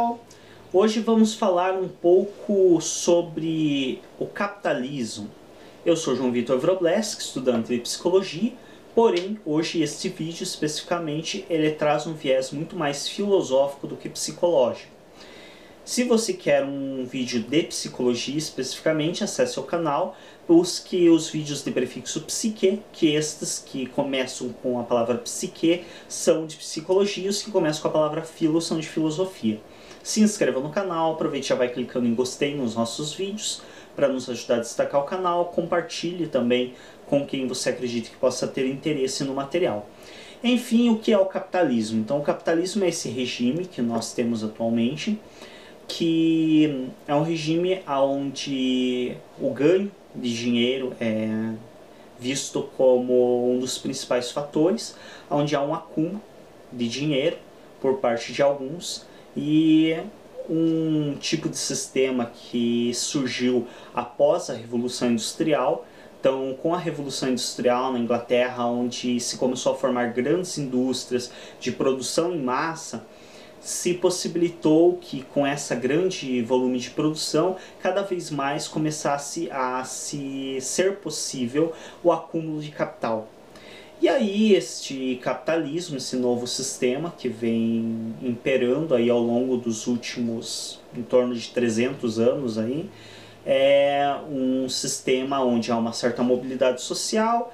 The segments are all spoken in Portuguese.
pessoal! Hoje vamos falar um pouco sobre o capitalismo. Eu sou João Vitor Wrobleski, estudante de psicologia, porém hoje este vídeo especificamente ele traz um viés muito mais filosófico do que psicológico. Se você quer um vídeo de psicologia especificamente, acesse o canal, busque os vídeos de prefixo psique, que estes que começam com a palavra psique são de psicologia, os que começam com a palavra filo são de filosofia. Se inscreva no canal, aproveite e já vai clicando em gostei nos nossos vídeos para nos ajudar a destacar o canal, compartilhe também com quem você acredita que possa ter interesse no material. Enfim, o que é o capitalismo? Então o capitalismo é esse regime que nós temos atualmente, que é um regime onde o ganho de dinheiro é visto como um dos principais fatores, onde há um acúmulo de dinheiro por parte de alguns e um tipo de sistema que surgiu após a Revolução Industrial. Então, com a Revolução Industrial na Inglaterra, onde se começou a formar grandes indústrias de produção em massa, se possibilitou que com essa grande volume de produção, cada vez mais começasse a ser possível o acúmulo de capital. E aí este capitalismo, esse novo sistema que vem imperando aí ao longo dos últimos em torno de 300 anos aí, é um sistema onde há uma certa mobilidade social,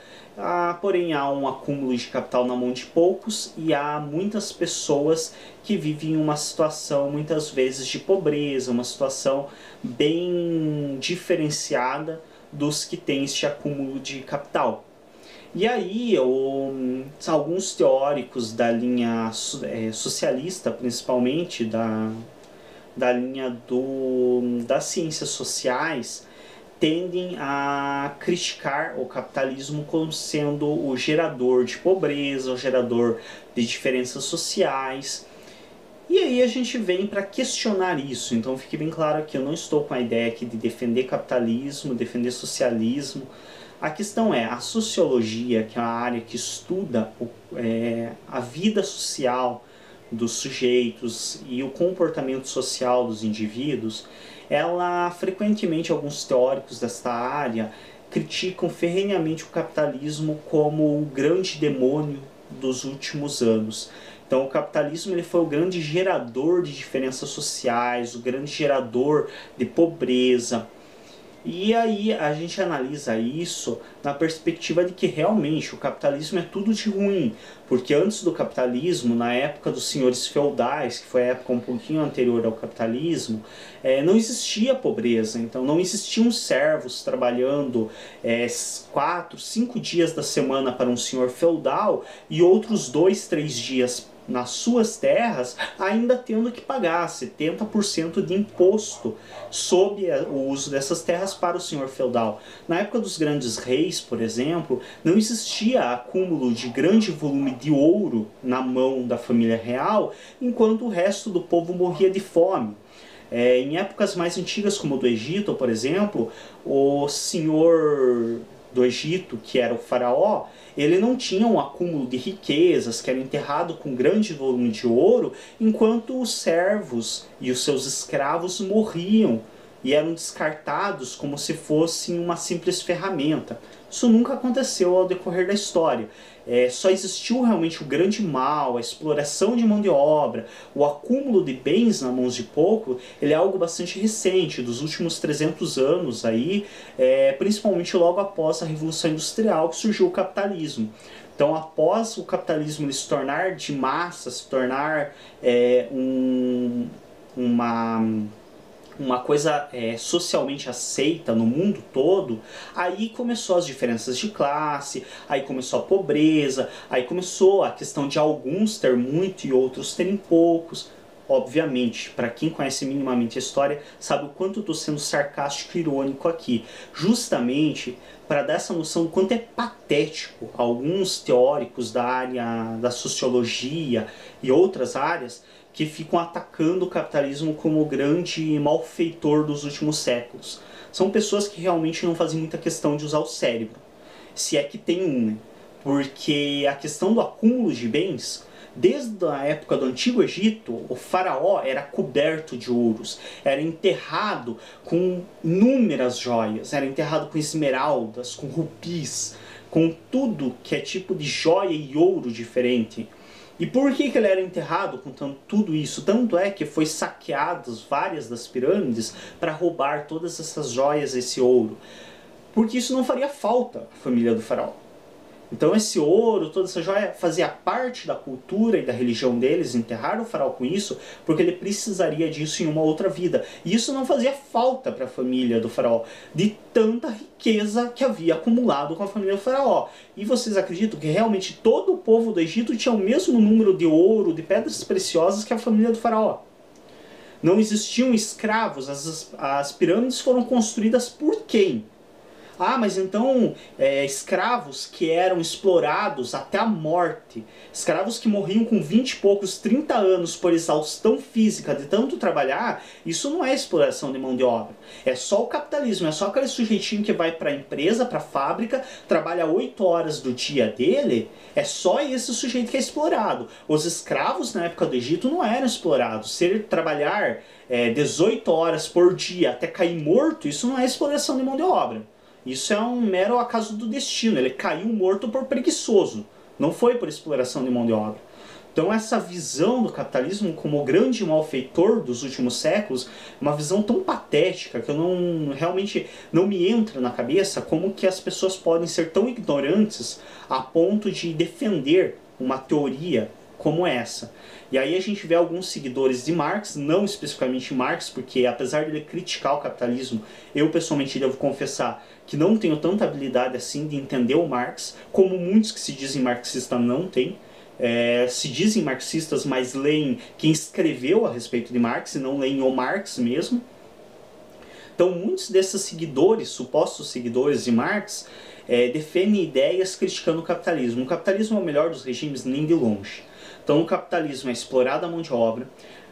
porém há um acúmulo de capital na mão de poucos e há muitas pessoas que vivem uma situação muitas vezes de pobreza, uma situação bem diferenciada dos que têm este acúmulo de capital. E aí, alguns teóricos da linha socialista, principalmente da linha das ciências sociais, tendem a criticar o capitalismo como sendo o gerador de pobreza, o gerador de diferenças sociais. E aí a gente vem para questionar isso. Então fique bem claro que eu não estou com a ideia aqui de defender capitalismo, defender socialismo. A questão é, a sociologia, que é a área que estuda a vida social dos sujeitos e o comportamento social dos indivíduos, ela frequentemente, alguns teóricos desta área criticam ferrenhamente o capitalismo como o grande demônio dos últimos anos. Então o capitalismo ele foi o grande gerador de diferenças sociais, o grande gerador de pobreza. E aí a gente analisa isso na perspectiva de que realmente o capitalismo é tudo de ruim, porque antes do capitalismo, na época dos senhores feudais, que foi a época um pouquinho anterior ao capitalismo, não existia pobreza, então não existiam servos trabalhando 4, 5 dias da semana para um senhor feudal e outros 2, 3 dias nas suas terras, ainda tendo que pagar 70% de imposto sobre o uso dessas terras para o senhor feudal. Na época dos grandes reis, por exemplo, não existia acúmulo de grande volume de ouro na mão da família real, enquanto o resto do povo morria de fome. Em épocas mais antigas, como do Egito, por exemplo, o senhor do Egito, que era o faraó, ele não tinha um acúmulo de riquezas, que era enterrado com grande volume de ouro, enquanto os servos e os seus escravos morriam e eram descartados como se fossem uma simples ferramenta. Isso nunca aconteceu ao decorrer da história. Só existiu realmente o grande mal, a exploração de mão de obra, o acúmulo de bens na mão de pouco, ele é algo bastante recente, dos últimos 300 anos, aí, principalmente logo após a Revolução Industrial que surgiu o capitalismo. Então, após o capitalismo se tornar de massa, se tornar uma coisa socialmente aceita no mundo todo, aí começou as diferenças de classe, aí começou a pobreza, aí começou a questão de alguns ter muito e outros terem poucos. Obviamente, para quem conhece minimamente a história, sabe o quanto eu estou sendo sarcástico e irônico aqui. Justamente para dar essa noção do quanto é patético alguns teóricos da área da sociologia e outras áreas que ficam atacando o capitalismo como o grande malfeitor dos últimos séculos. São pessoas que realmente não fazem muita questão de usar o cérebro, se é que tem um, né? Porque a questão do acúmulo de bens Desde a época do Antigo Egito, o faraó era coberto de ouros, era enterrado com inúmeras joias, era enterrado com esmeraldas, com rubis, com tudo que é tipo de joia e ouro diferente. E por que ele era enterrado com tudo isso? Tanto é que foi saqueadas várias das pirâmides para roubar todas essas joias, esse ouro. Porque isso não faria falta à família do faraó. Então esse ouro, toda essa joia fazia parte da cultura e da religião deles, enterrar o faraó com isso, porque ele precisaria disso em uma outra vida. E isso não fazia falta para a família do faraó, de tanta riqueza que havia acumulado com a família do faraó. E vocês acreditam que realmente todo o povo do Egito tinha o mesmo número de ouro, de pedras preciosas que a família do faraó? Não existiam escravos, as pirâmides foram construídas por quem? Ah, mas então escravos que eram explorados até a morte, escravos que morriam com 20 e poucos, 30 anos por exaustão física de tanto trabalhar, isso não é exploração de mão de obra. É só o capitalismo, é só aquele sujeitinho que vai para a empresa, para a fábrica, trabalha 8 horas do dia dele, é só esse sujeito que é explorado. Os escravos na época do Egito não eram explorados. Se ele trabalhar 18 horas por dia até cair morto, isso não é exploração de mão de obra. Isso é um mero acaso do destino, ele caiu morto por preguiçoso, não foi por exploração de mão de obra. Então essa visão do capitalismo como o grande malfeitor dos últimos séculos, uma visão tão patética que eu realmente não me entra na cabeça como que as pessoas podem ser tão ignorantes a ponto de defender uma teoria como essa. E aí a gente vê alguns seguidores de Marx, não especificamente Marx, porque apesar de ele criticar o capitalismo, eu pessoalmente devo confessar que não tenho tanta habilidade assim de entender o Marx, como muitos que se dizem marxistas não têm. Se dizem marxistas, mas leem quem escreveu a respeito de Marx e não leem o Marx mesmo. Então muitos desses seguidores, supostos seguidores de Marx, defendem ideias criticando o capitalismo. O capitalismo é o melhor dos regimes, nem de longe. Então o capitalismo é explorar a mão de obra,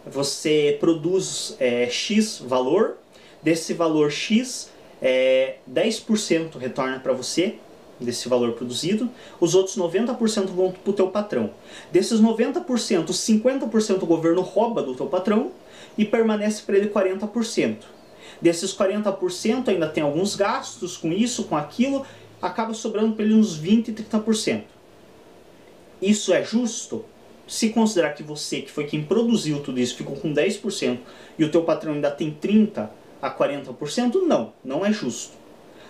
você produz X valor, desse valor X, 10% retorna para você, desse valor produzido, os outros 90% vão para o teu patrão. Desses 90%, 50% o governo rouba do teu patrão e permanece para ele 40%. Desses 40% ainda tem alguns gastos com isso, com aquilo, acaba sobrando para ele uns 20%, 30%. Isso é justo? Se considerar que você, que foi quem produziu tudo isso, ficou com 10% e o teu patrão ainda tem 30% a 40%, não é justo.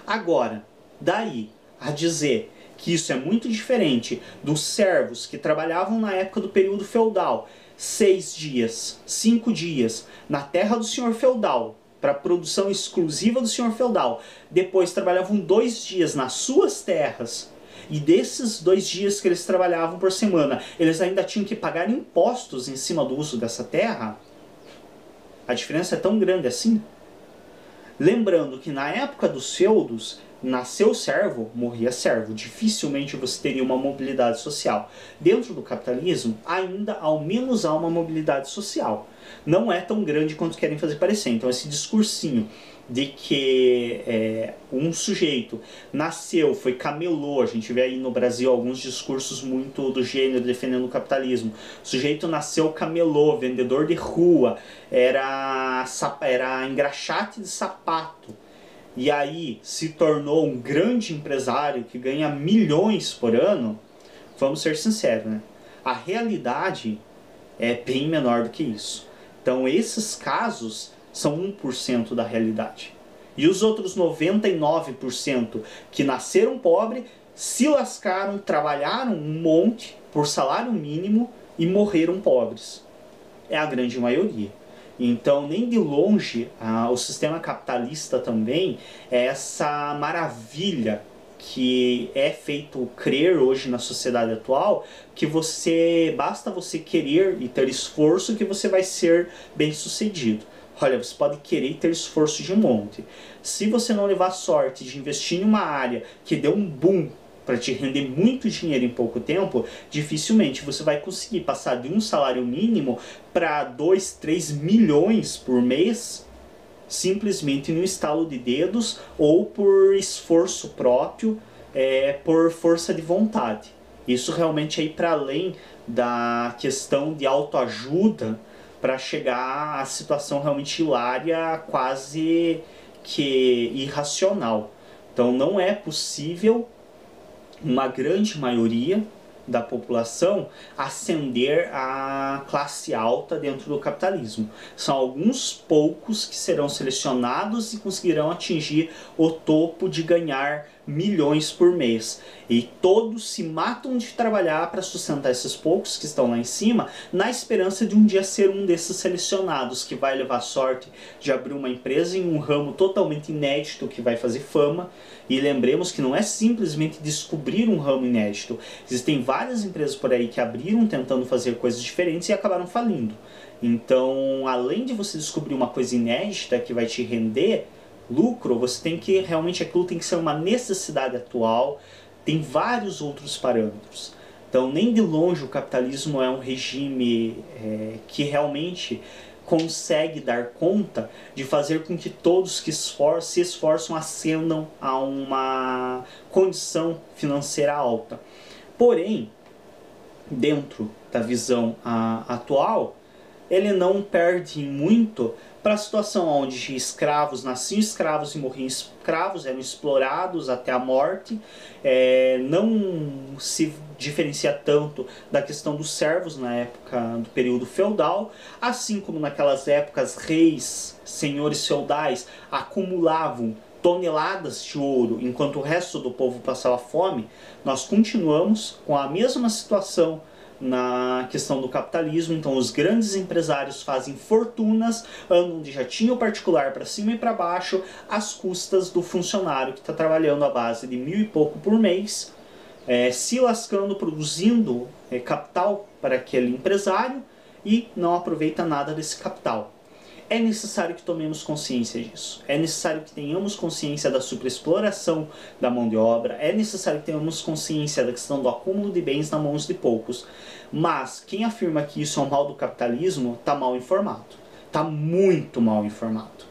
Agora, daí a dizer que isso é muito diferente dos servos que trabalhavam na época do período feudal, 6 dias, 5 dias, na terra do senhor feudal, para a produção exclusiva do senhor feudal, depois trabalhavam 2 dias nas suas terras, e desses 2 dias que eles trabalhavam por semana, eles ainda tinham que pagar impostos em cima do uso dessa terra. A diferença é tão grande assim. Lembrando que na época dos feudos, nasceu servo, morria servo. Dificilmente você teria uma mobilidade social. Dentro do capitalismo, ainda ao menos há uma mobilidade social. Não é tão grande quanto querem fazer parecer. Então esse discursinho de que um sujeito nasceu, foi camelô, a gente vê aí no Brasil alguns discursos muito do gênero defendendo o capitalismo. O sujeito nasceu camelô, vendedor de rua, era engraxate de sapato, e aí se tornou um grande empresário que ganha milhões por ano. Vamos ser sinceros, né? A realidade é bem menor do que isso. Então esses casos são 1% da realidade. E os outros 99% que nasceram pobres, se lascaram, trabalharam um monte por salário mínimo e morreram pobres. É a grande maioria. Então, nem de longe, o sistema capitalista também é essa maravilha que é feito crer hoje na sociedade atual, que basta você querer e ter esforço que você vai ser bem sucedido. Olha, você pode querer e ter esforço de monte. Se você não levar sorte de investir em uma área que deu um boom para te render muito dinheiro em pouco tempo, dificilmente você vai conseguir passar de um salário mínimo para 2, 3 milhões por mês, simplesmente no estalo de dedos ou por esforço próprio, por força de vontade. Isso realmente é ir para além da questão de autoajuda para chegar à situação realmente hilária, quase que irracional. Então não é possível uma grande maioria da população ascender à classe alta dentro do capitalismo. São alguns poucos que serão selecionados e conseguirão atingir o topo de ganhar milhões por mês. E todos se matam de trabalhar para sustentar esses poucos que estão lá em cima, na esperança de um dia ser um desses selecionados que vai levar sorte de abrir uma empresa em um ramo totalmente inédito que vai fazer fama. E lembremos que não é simplesmente descobrir um ramo inédito. Existem várias empresas por aí que abriram tentando fazer coisas diferentes e acabaram falindo. Então, além de você descobrir uma coisa inédita que vai te render lucro, você tem que realmente, aquilo tem que ser uma necessidade atual. Tem vários outros parâmetros. Então, nem de longe o capitalismo é um regime que realmente consegue dar conta de fazer com que todos que se esforçam ascendam a uma condição financeira alta. Porém, dentro da visão atual, ele não perde muito para a situação onde escravos nasciam escravos e morriam escravos, eram explorados até a morte. Não se diferencia tanto da questão dos servos na época do período feudal, assim como naquelas épocas reis, senhores feudais acumulavam toneladas de ouro enquanto o resto do povo passava fome. Nós continuamos com a mesma situação na questão do capitalismo. Então os grandes empresários fazem fortunas, andam de jatinho particular para cima e para baixo, às custas do funcionário que está trabalhando à base de 1.000 e pouco por mês, se lascando, produzindo capital para aquele empresário e não aproveita nada desse capital. É necessário que tomemos consciência disso. É necessário que tenhamos consciência da superexploração da mão de obra. É necessário que tenhamos consciência da questão do acúmulo de bens nas mãos de poucos. Mas quem afirma que isso é um mal do capitalismo está mal informado. Está muito mal informado.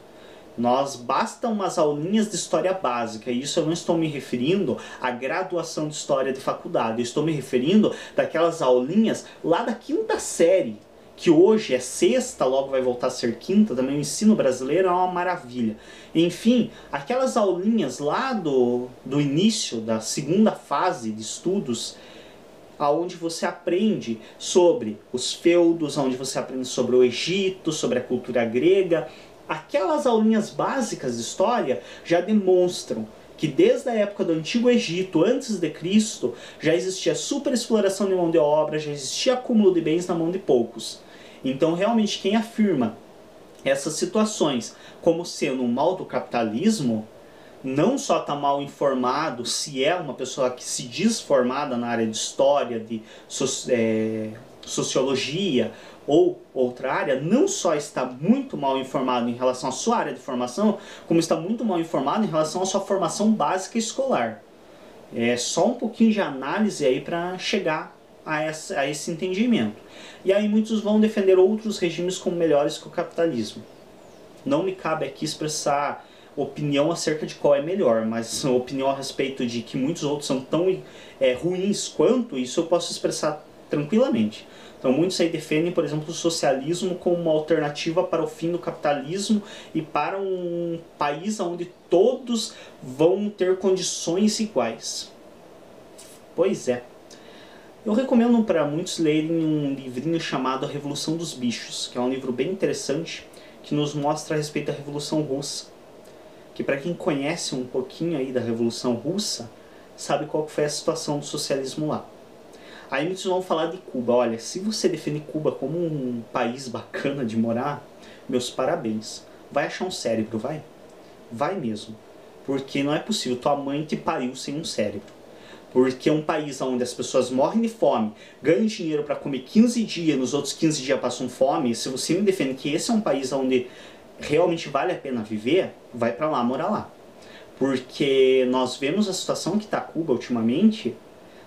Basta umas aulinhas de história básica, e isso eu não estou me referindo à graduação de história de faculdade. Eu estou me referindo daquelas aulinhas lá da quinta série, que hoje é sexta, logo vai voltar a ser quinta. Também o ensino brasileiro é uma maravilha. Enfim, aquelas aulinhas lá do início da segunda fase de estudos, onde você aprende sobre os feudos, onde você aprende sobre o Egito, sobre a cultura grega. Aquelas aulinhas básicas de história já demonstram que desde a época do Antigo Egito, antes de Cristo, já existia superexploração de mão de obra, já existia acúmulo de bens na mão de poucos. Então, realmente, quem afirma essas situações como sendo um mal do capitalismo, não só está mal informado, se é uma pessoa que se diz formada na área de história, de sociologia ou outra área, não só está muito mal informado em relação à sua área de formação, como está muito mal informado em relação à sua formação básica escolar. É só um pouquinho de análise aí para chegar a esse entendimento. E aí muitos vão defender outros regimes como melhores que o capitalismo. Não me cabe aqui expressar opinião acerca de qual é melhor, mas opinião a respeito de que muitos outros são tão ruins quanto, isso eu posso expressar tranquilamente. Então muitos aí defendem, por exemplo, o socialismo como uma alternativa para o fim do capitalismo e para um país onde todos vão ter condições iguais. Pois é. Eu recomendo para muitos lerem um livrinho chamado A Revolução dos Bichos, que é um livro bem interessante, que nos mostra a respeito da Revolução Russa. Que para quem conhece um pouquinho aí da Revolução Russa, sabe qual foi a situação do socialismo lá. Aí muitos vão falar de Cuba. Olha, se você define Cuba como um país bacana de morar, meus parabéns. Vai achar um cérebro, vai? Vai mesmo. Porque não é possível, tua mãe te pariu sem um cérebro. Porque é um país onde as pessoas morrem de fome, ganham dinheiro para comer 15 dias, nos outros 15 dias passam fome. Se você me defende que esse é um país onde realmente vale a pena viver, vai para lá, morar lá. Porque nós vemos a situação que está Cuba ultimamente.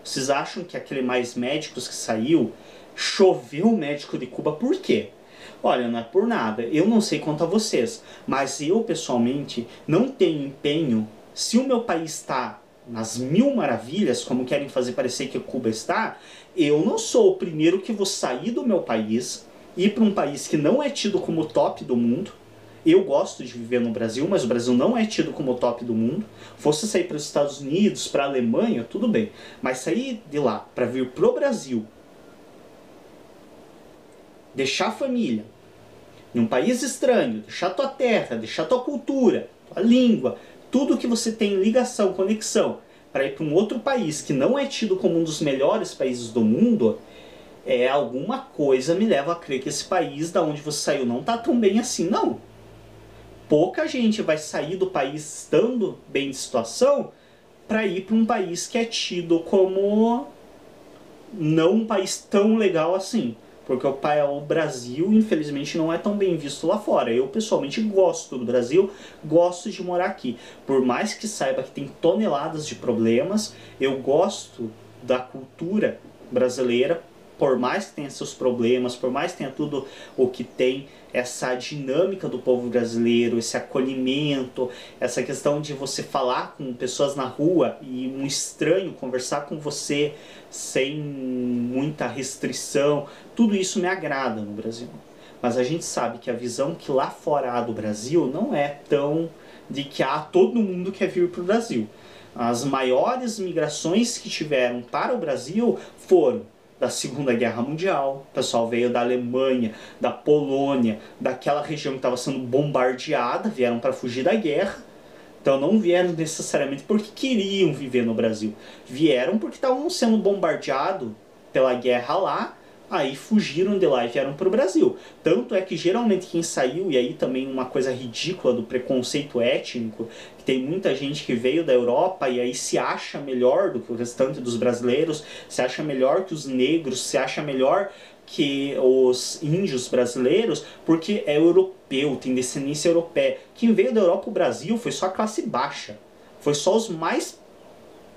Vocês acham que aquele Mais Médicos que saiu, choveu o médico de Cuba por quê? Olha, não é por nada, eu não sei quanto a vocês, mas eu pessoalmente não tenho empenho, se o meu país está nas mil maravilhas, como querem fazer parecer que Cuba está, eu não sou o primeiro que vou sair do meu país, ir para um país que não é tido como top do mundo. Eu gosto de viver no Brasil, mas o Brasil não é tido como top do mundo. Fosse sair para os Estados Unidos, para a Alemanha, tudo bem. Mas sair de lá para vir pro Brasil, deixar a família em um país estranho, deixar tua terra, deixar tua cultura, tua língua, tudo que você tem ligação, conexão, para ir para um outro país que não é tido como um dos melhores países do mundo, alguma coisa me leva a crer que esse país da onde você saiu não tá tão bem assim, não. Pouca gente vai sair do país estando bem de situação para ir para um país que é tido como não um país tão legal assim. Porque o Brasil, infelizmente, não é tão bem visto lá fora. Eu, pessoalmente, gosto do Brasil, gosto de morar aqui. Por mais que saiba que tem toneladas de problemas, eu gosto da cultura brasileira, por mais que tenha seus problemas, por mais que tenha tudo o que tem, essa dinâmica do povo brasileiro, esse acolhimento, essa questão de você falar com pessoas na rua e um estranho conversar com você sem muita restrição, tudo isso me agrada no Brasil. Mas a gente sabe que a visão que lá fora há do Brasil não é tão de que todo mundo quer vir para o Brasil. As maiores migrações que tiveram para o Brasil foram da Segunda Guerra Mundial, o pessoal veio da Alemanha, da Polônia, daquela região que estava sendo bombardeada, vieram para fugir da guerra. Então não vieram necessariamente porque queriam viver no Brasil, vieram porque estavam sendo bombardeados pela guerra lá, aí fugiram de lá e vieram para o Brasil. Tanto é que geralmente quem saiu, e aí também uma coisa ridícula do preconceito étnico, que tem muita gente que veio da Europa e aí se acha melhor do que o restante dos brasileiros, se acha melhor que os negros, se acha melhor que os índios brasileiros, porque é europeu, tem descendência europeia. Quem veio da Europa para o Brasil foi só a classe baixa, foi só os mais...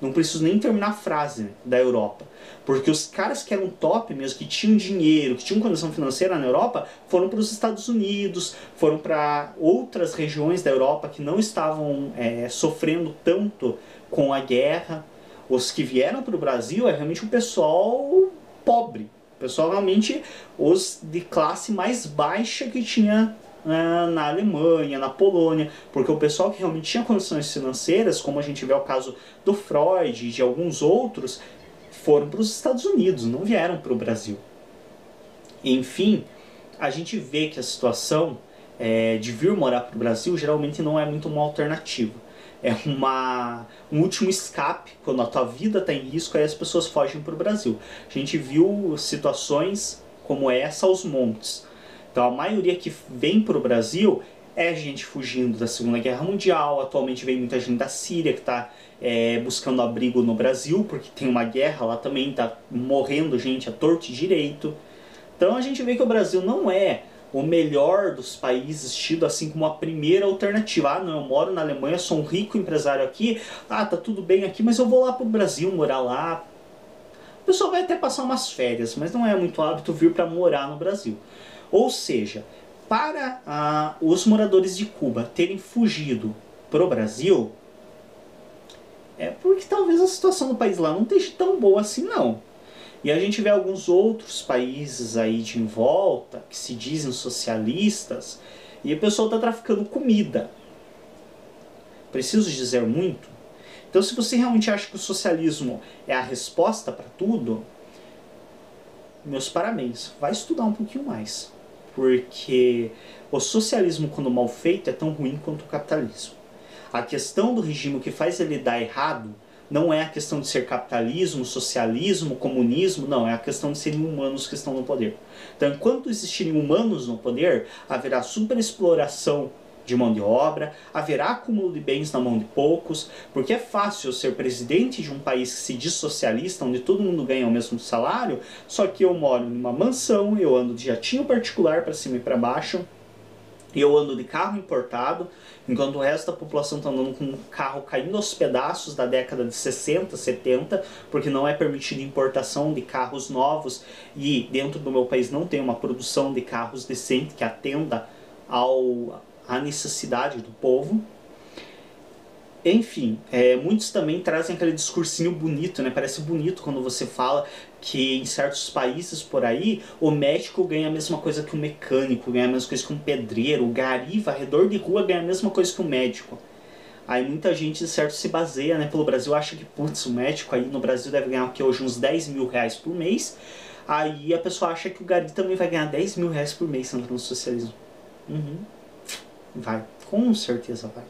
Não preciso nem terminar a frase, né, da Europa. Porque os caras que eram top mesmo, que tinham dinheiro, que tinham condição financeira na Europa, foram para os Estados Unidos, foram para outras regiões da Europa que não estavam sofrendo tanto com a guerra. Os que vieram para o Brasil é realmente o pessoal pobre. O pessoal realmente, os de classe mais baixa que tinha na Alemanha, na Polônia, porque o pessoal que realmente tinha condições financeiras, como a gente vê o caso do Freud e de alguns outros, foram para os Estados Unidos, não vieram para o Brasil. Enfim, a gente vê que a situação de vir morar para o Brasil geralmente não é muito uma alternativa. É um último escape, quando a tua vida está em risco, aí as pessoas fogem para o Brasil. A gente viu situações como essa aos montes. Então a maioria que vem para o Brasil é gente fugindo da Segunda Guerra Mundial, atualmente vem muita gente da Síria que está buscando abrigo no Brasil, porque tem uma guerra lá também, está morrendo gente a torto e direito. Então a gente vê que o Brasil não é o melhor dos países, tido assim como a primeira alternativa. Ah, não, eu moro na Alemanha, sou um rico empresário aqui, tá tudo bem aqui, mas eu vou lá para o Brasil morar lá. O pessoal vai até passar umas férias, mas não é muito hábito vir para morar no Brasil. Ou seja, para os moradores de Cuba terem fugido para o Brasil, é porque talvez a situação do país lá não esteja tão boa assim não. E a gente vê alguns outros países aí de em volta, que se dizem socialistas, e o pessoal está traficando comida. Preciso dizer muito? Então se você realmente acha que o socialismo é a resposta para tudo, meus parabéns, vai estudar um pouquinho mais. Porque o socialismo, quando mal feito, é tão ruim quanto o capitalismo. A questão do regime que faz ele dar errado não é a questão de ser capitalismo, socialismo, comunismo, não, é a questão de serem humanos que estão no poder. Então, enquanto existirem humanos no poder, haverá superexploração de mão de obra, haverá acúmulo de bens na mão de poucos, porque é fácil ser presidente de um país que se diz socialista, onde todo mundo ganha o mesmo salário, só que eu moro numa mansão, eu ando de jatinho particular para cima e para baixo, eu ando de carro importado, enquanto o resto da população está andando com um carro caindo aos pedaços da década de 60, 70, porque não é permitida importação de carros novos e dentro do meu país não tem uma produção de carros decente que atenda à necessidade do povo. Enfim, muitos também trazem aquele discursinho bonito, né? Parece bonito quando você fala que em certos países por aí o médico ganha a mesma coisa que o mecânico, ganha a mesma coisa que um pedreiro, o gari, varredor de rua ganha a mesma coisa que o médico. Aí muita gente, certo, se baseia, né, pelo Brasil, acha que, putz, o médico aí no Brasil deve ganhar aqui hoje uns 10 mil reais por mês. Aí a pessoa acha que o gari também vai ganhar 10 mil reais por mês entrando no socialismo. Uhum. Vai, com certeza vai.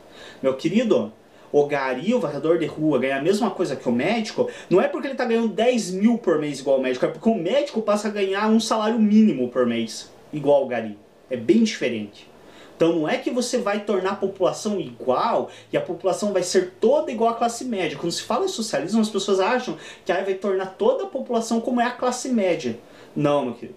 Meu querido, o gari, o varredor de rua, ganha a mesma coisa que o médico, não é porque ele tá ganhando 10 mil por mês igual o médico, é porque o médico passa a ganhar um salário mínimo por mês, igual o gari. É bem diferente. Então não é que você vai tornar a população igual e a população vai ser toda igual à classe média. Quando se fala em socialismo, as pessoas acham que aí vai tornar toda a população como é a classe média. Não, meu querido.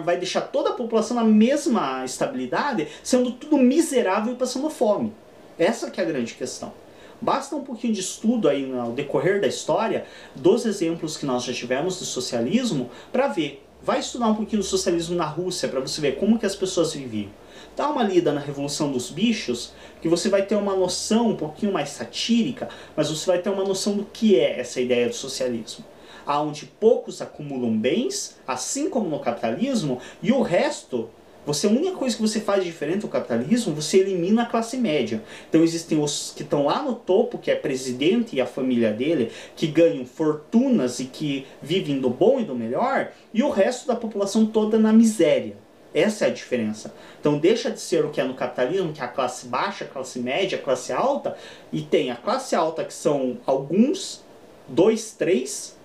Vai deixar toda a população na mesma estabilidade, sendo tudo miserável e passando fome. Essa que é a grande questão. Basta um pouquinho de estudo aí no decorrer da história dos exemplos que nós já tivemos do socialismo para ver. Vai estudar um pouquinho do socialismo na Rússia para você ver como que as pessoas viviam. Dá uma lida na Revolução dos Bichos, que você vai ter uma noção um pouquinho mais satírica, mas você vai ter uma noção do que é essa ideia do socialismo. Onde poucos acumulam bens, assim como no capitalismo, e o resto, a única coisa que você faz diferente do capitalismo, você elimina a classe média. Então existem os que estão lá no topo, que é presidente e a família dele, que ganham fortunas e que vivem do bom e do melhor, e o resto da população toda na miséria. Essa é a diferença. Então deixa de ser o que é no capitalismo, que é a classe baixa, a classe média, a classe alta, e tem a classe alta que são alguns, 2, 3,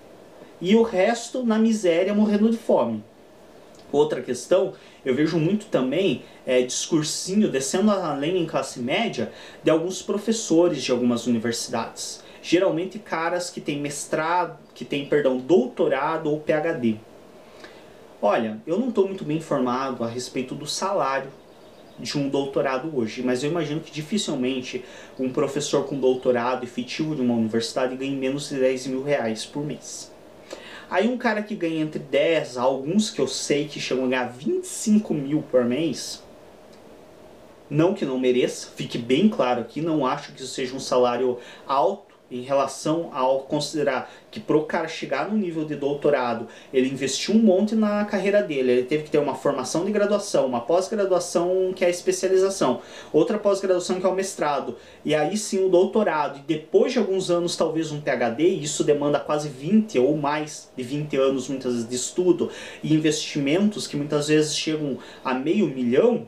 e o resto na miséria morrendo de fome. Outra questão, eu vejo muito também discursinho descendo a lenha em classe média de alguns professores de algumas universidades. Geralmente caras que têm mestrado, que têm, perdão, doutorado ou PhD. Olha, eu não estou muito bem informado a respeito do salário de um doutorado hoje, mas eu imagino que dificilmente um professor com doutorado efetivo de uma universidade ganhe menos de 10 mil reais por mês. Aí um cara que ganha entre 10 a alguns que eu sei que chegam a ganhar 25 mil por mês, não que não mereça, fique bem claro aqui, não acho que isso seja um salário alto em relação ao considerar que para o cara chegar no nível de doutorado, ele investiu um monte na carreira dele, ele teve que ter uma formação de graduação, uma pós-graduação que é a especialização, outra pós-graduação que é o mestrado, e aí sim o doutorado, e depois de alguns anos talvez um PhD, e isso demanda quase 20 ou mais de 20 anos muitas vezes de estudo, e investimentos que muitas vezes chegam a $500 mil,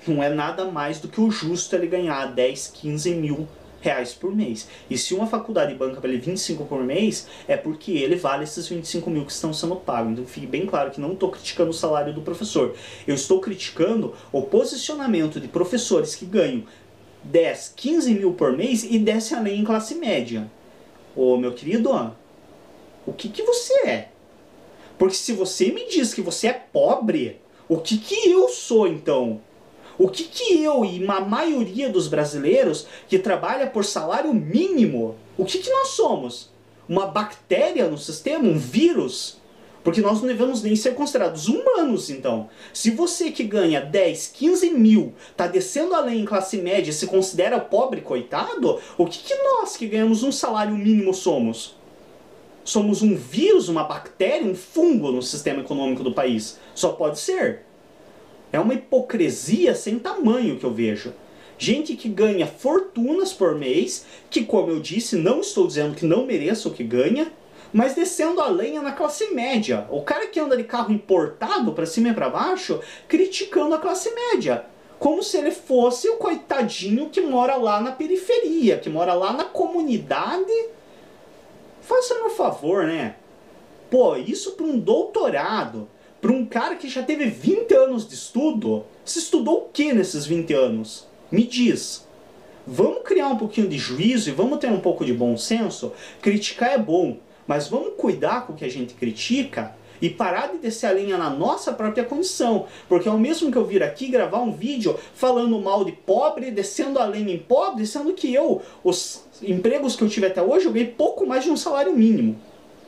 não é nada mais do que o justo ele ganhar 10, 15 mil reais por mês. E se uma faculdade banca para ele 25 por mês, é porque ele vale esses 25 mil que estão sendo pagos. Então fique bem claro que não estou criticando o salário do professor. Eu estou criticando o posicionamento de professores que ganham 10, 15 mil por mês e descem além em classe média. Ô meu querido, o que você é? Porque se você me diz que você é pobre, o que eu sou então? O que eu e a maioria dos brasileiros que trabalha por salário mínimo, o que nós somos? Uma bactéria no sistema? Um vírus? Porque nós não devemos nem ser considerados humanos, então. Se você que ganha 10, 15 mil está descendo além em classe média e se considera pobre, coitado, o que nós que ganhamos um salário mínimo somos? Somos um vírus, uma bactéria, um fungo no sistema econômico do país? Só pode ser. É uma hipocrisia sem tamanho que eu vejo. Gente que ganha fortunas por mês, que como eu disse, não estou dizendo que não mereça o que ganha, mas descendo a lenha na classe média. O cara que anda de carro importado para cima e para baixo, criticando a classe média. Como se ele fosse o coitadinho que mora lá na periferia, que mora lá na comunidade. Faça-me um favor, né? Pô, isso para um doutorado, para um cara que já teve 20 anos de estudo, você estudou o que nesses 20 anos? Me diz. Vamos criar um pouquinho de juízo e vamos ter um pouco de bom senso? Criticar é bom, mas vamos cuidar com o que a gente critica e parar de descer a lenha na nossa própria condição. Porque é o mesmo que eu vir aqui gravar um vídeo falando mal de pobre, descendo a lenha em pobre, sendo que os empregos que eu tive até hoje, eu ganhei pouco mais de um salário mínimo.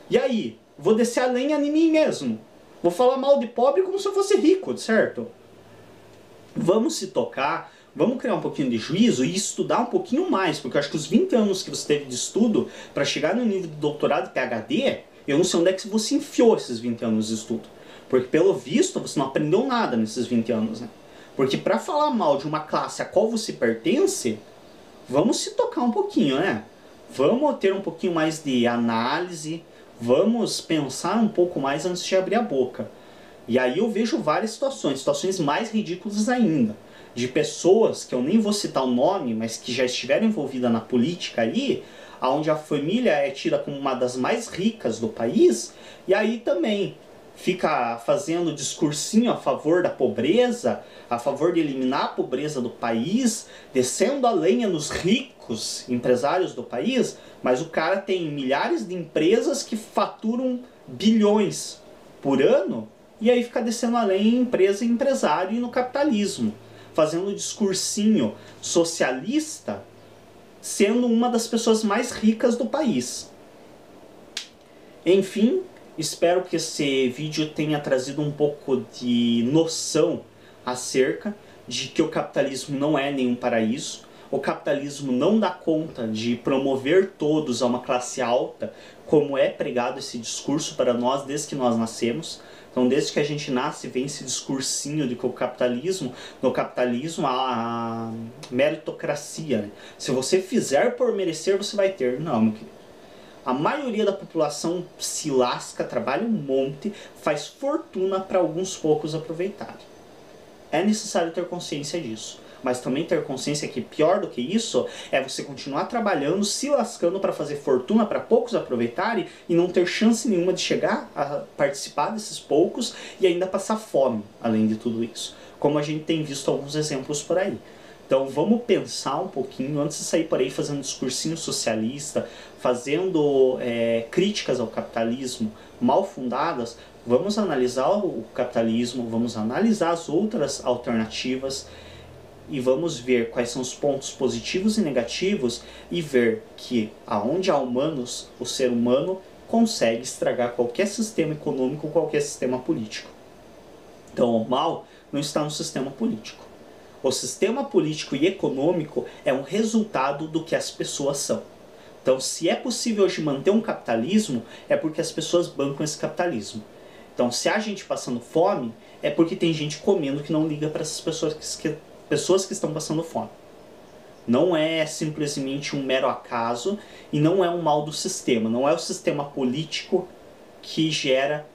E aí? Vou descer a lenha em mim mesmo. Vou falar mal de pobre como se eu fosse rico, certo? Vamos se tocar Vamos criar um pouquinho de juízo e estudar um pouquinho mais, porque eu acho que os 20 anos que você teve de estudo para chegar no nível de doutorado e PhD, eu não sei onde é que você enfiou esses 20 anos de estudo. Porque pelo visto você não aprendeu nada nesses 20 anos, né? Porque para falar mal de uma classe a qual você pertence, vamos se tocar um pouquinho, né? Vamos ter um pouquinho mais de análise, vamos pensar um pouco mais antes de abrir a boca. E aí eu vejo várias situações mais ridículas ainda, de pessoas que eu nem vou citar o nome, mas que já estiveram envolvidas na política aí, onde a família é tida como uma das mais ricas do país, e aí também fica fazendo discursinho a favor da pobreza, a favor de eliminar a pobreza do país, descendo a lenha nos ricos empresários do país, mas o cara tem milhares de empresas que faturam bilhões por ano, e aí fica descendo a lenha em empresa e empresário e no capitalismo, fazendo um discursinho socialista, sendo uma das pessoas mais ricas do país. Enfim, espero que esse vídeo tenha trazido um pouco de noção acerca de que o capitalismo não é nenhum paraíso. O capitalismo não dá conta de promover todos a uma classe alta, como é pregado esse discurso para nós desde que nós nascemos. Então, desde que a gente nasce, vem esse discursinho de que no capitalismo há a meritocracia, né? Se você fizer por merecer, você vai ter. Não, meu querido. A maioria da população se lasca, trabalha um monte, faz fortuna para alguns poucos aproveitarem. É necessário ter consciência disso. Mas também ter consciência que pior do que isso é você continuar trabalhando, se lascando para fazer fortuna para poucos aproveitarem e não ter chance nenhuma de chegar a participar desses poucos e ainda passar fome, além de tudo isso. Como a gente tem visto alguns exemplos por aí. Então vamos pensar um pouquinho antes de sair por aí fazendo discursinho socialista, fazendo críticas ao capitalismo mal fundadas. Vamos analisar o capitalismo, vamos analisar as outras alternativas e vamos ver quais são os pontos positivos e negativos e ver que aonde há humanos, o ser humano consegue estragar qualquer sistema econômico, qualquer sistema político. Então o mal não está no sistema político. O sistema político e econômico é um resultado do que as pessoas são. Então, se é possível hoje manter um capitalismo, é porque as pessoas bancam esse capitalismo. Então, se há gente passando fome, é porque tem gente comendo que não liga para essas pessoas que estão passando fome. Não é simplesmente um mero acaso e não é um mal do sistema. Não é o sistema político que gera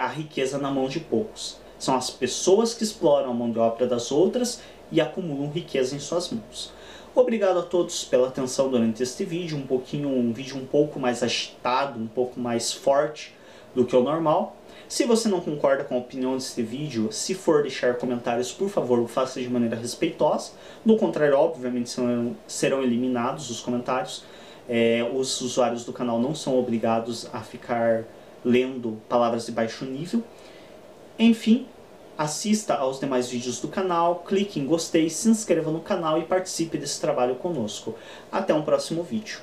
a riqueza na mão de poucos. São as pessoas que exploram a mão de obra das outras e acumulam riqueza em suas mãos. Obrigado a todos pela atenção durante este vídeo, um vídeo um pouco mais agitado, um pouco mais forte do que o normal. Se você não concorda com a opinião deste vídeo, se for deixar comentários, por favor, faça de maneira respeitosa. Do contrário, obviamente, serão eliminados os comentários. Os usuários do canal não são obrigados a ficar lendo palavras de baixo nível. Enfim, assista aos demais vídeos do canal, clique em gostei, se inscreva no canal e participe desse trabalho conosco. Até um próximo vídeo.